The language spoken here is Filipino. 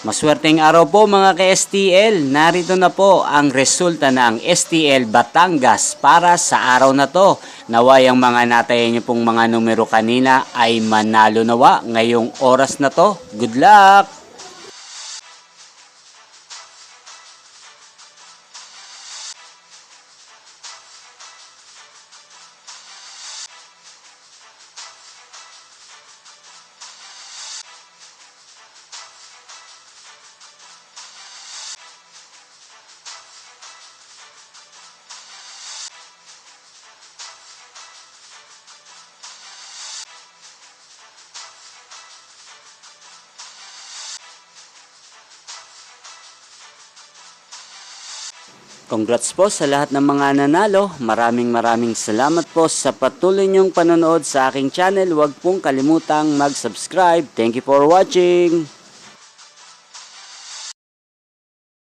Maswerteng araw po mga ka-STL. Narito na po ang resulta ng STL Batangas para sa araw na to. Naway ang mga natayan niyo pong mga numero kanina ay manalo nawa ngayong oras na to. Good luck! Congrats po sa lahat ng mga nanalo. Maraming salamat po sa patuloy niyong panonood sa aking channel. Huwag pong kalimutang mag-subscribe. Thank you for watching.